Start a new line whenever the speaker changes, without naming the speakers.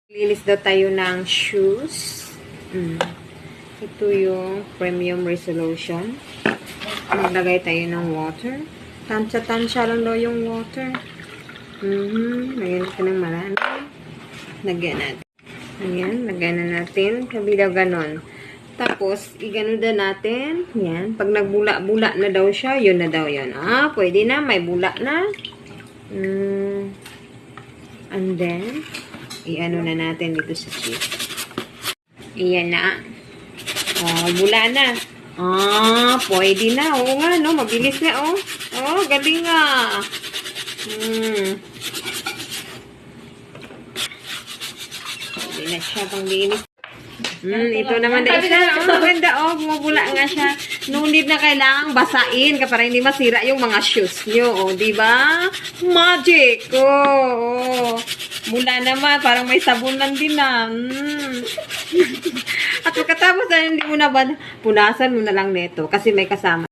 Linis daw tayo ng shoes. Ito yung premium resolution. Maglagay tayo ng water. Tansya-tansya lang daw yung water. Lagyan natin ng marami. Lagyan natin. Ayan, lagyan na natin. Kabilaw ganon. Tapos, igano na natin. Yan. Pag nagbula-bula na daw siya, yun na daw yun. Pwede na. May bula na. And then, i-ano na natin dito sa chip. Iyan na. Bula na. Pwede na. Oo nga, no? Mabilis na, oh. Galing nga. Pwede na siya pang linis. Ito naman na isa. Maganda, bumabula nga siya. No need na kailangang basain para hindi masira yung mga shoes nyo, diba? Magic! Mula naman, parang may sabon lang din na. At pagkatapos na hindi mo na ba, punasan mo na lang neto kasi may kasama.